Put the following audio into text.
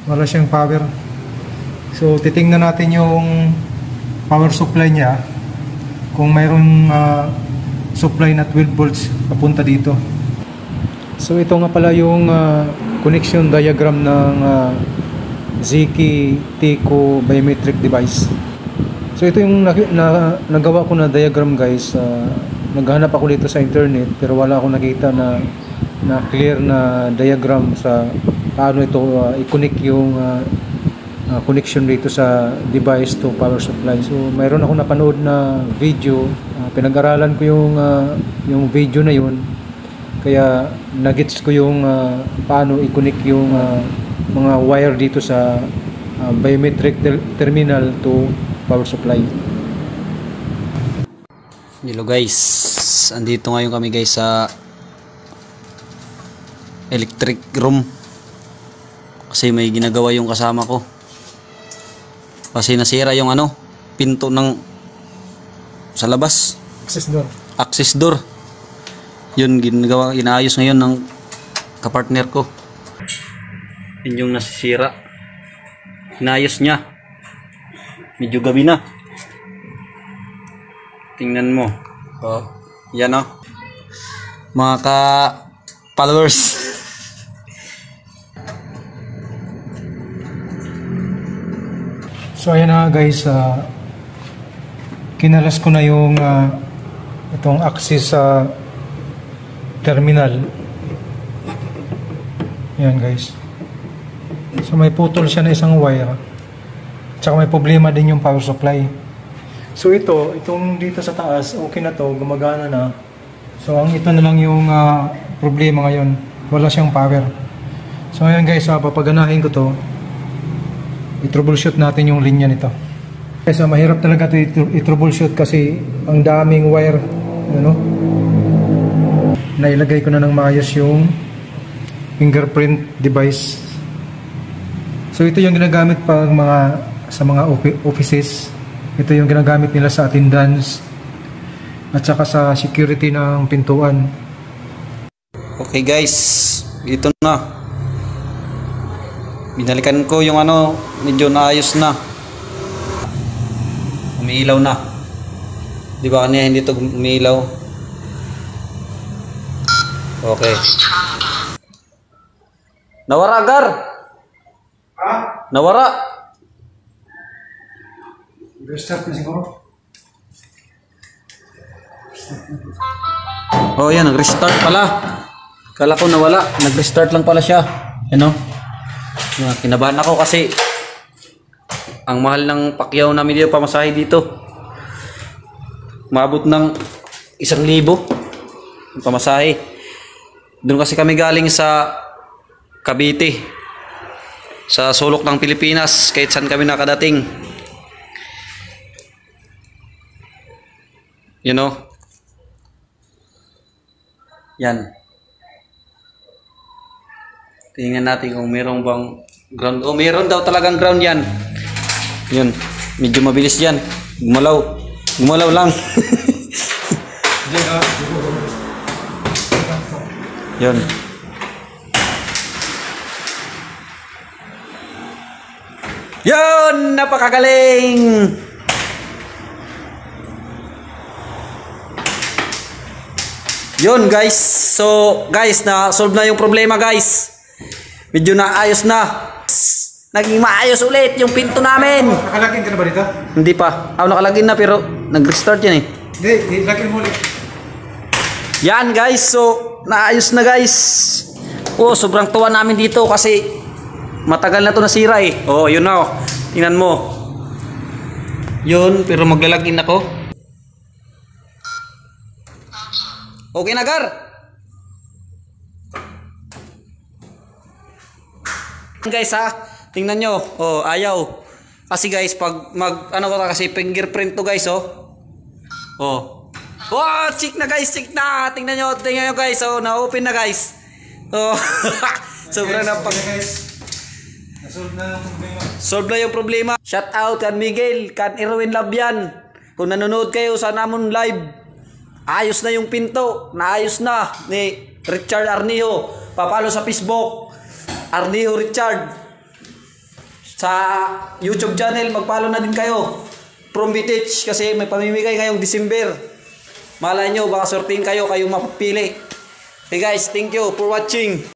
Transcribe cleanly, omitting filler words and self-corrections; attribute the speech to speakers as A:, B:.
A: Wala siyang power. So titingnan natin yung power supply niya kung mayroong supply na 12 volts papunta dito. So ito nga pala yung connection diagram ng Ziki Tico biometric device. So ito yung nagawa ko na diagram, guys. Naghahanap ako dito sa internet pero wala akong nakita na clear na diagram sa paano ito i-connect yung connection dito sa device to power supply. So mayroon ako napanood na video, pinag-aralan ko yung video na yun, kaya nagets ko yung paano i-connect yung mga wire dito sa biometric terminal to power supply.
B: Hello guys, andito ngayon kami guys sa electric room kasi may ginagawa yung kasama ko kasi nasira yung pinto ng sa labas, access door. Yun inaayos ngayon ng kapartner ko. Yun yung nasisira, inayos niya, medyo gabi na. Tingnan mo. Oh, yan mga ka-followers.
A: So ayan na guys, kinalas ko na yung itong access sa terminal. Yan guys. So may putol siya na isang wire. Tsaka may problema din yung power supply. So itong dito sa taas, okay na to, gumagana na. So ang ito na lang yung problema ngayon, wala siyang power. So ngayon guys, papaganahin ko to, i-troubleshoot natin yung linya nito. Guys, mahirap talaga ito i-troubleshoot kasi ang daming wire, nailagay ko na ng maayos yung fingerprint device. So ito yung ginagamit sa mga offices. Ito yung ginagamit nila sa attendance at saka sa security ng pintuan.
B: Okay guys, ito na. Binalikan ko yung medyo naayos na. Umiilaw na. Di ba kanina hindi ito umiilaw? Okay. Nawara, Gar!
A: Ha?
B: Nawara!
A: Restart na siguro.
B: Oh yan, nag-restart pala. Kala ko nawala, nag-restart lang pala siya. Kinabahan ako kasi ang mahal ng pakyaw namin dito, pamasahe dito. Maabot ng 1,000 pamasahe. Doon kasi kami galing sa Cavite, sa sulok ng Pilipinas, kahit saan kami nakadating. Yan. Tingnan natin kung meron bang ground. Oh, meron daw talagang ground yan. Yun. Medyo mabilis yan. Gumalaw. Gumalaw lang. Yun. Yun! Napakagaling! Yun guys, so guys, na-solve na yung problema guys. Medyo naayos na. Naging maayos ulit yung pinto namin.
A: Nakalagin ka na ba dito?
B: Hindi pa. Nakalagin na pero nag-restart yan eh.
A: Hindi, lagin mo ulit.
B: Yan guys, so naayos na guys. Oh, sobrang tuwa namin dito kasi matagal na to nasira eh. Oh, yun na. Tingnan mo. Yun, pero maglalagin ako. Okay na, Gar? Guys tingnan nyo. Oh, ayaw. Kasi guys, pag kasi fingerprint to guys, oh. Oh. Wow, check na guys, check na. Tingnan nyo guys, oh, na-open na guys. Oh. Sobrang
A: Nasolve na yung problema.
B: Solve na yung problema. Shout out kan Miguel, kan Erwin Labian. Kung nanonood kayo sa namon live, ayos na yung pinto. Naayos na ni Richard Arnijo. Papalo sa Facebook, Arnijo Richard. Sa YouTube channel, mag-follow na din kayo. From Bitich kasi may pamimigay ngayong December. Malay nyo, baka sorting kayo, kayong mapapili. Hey guys, thank you for watching.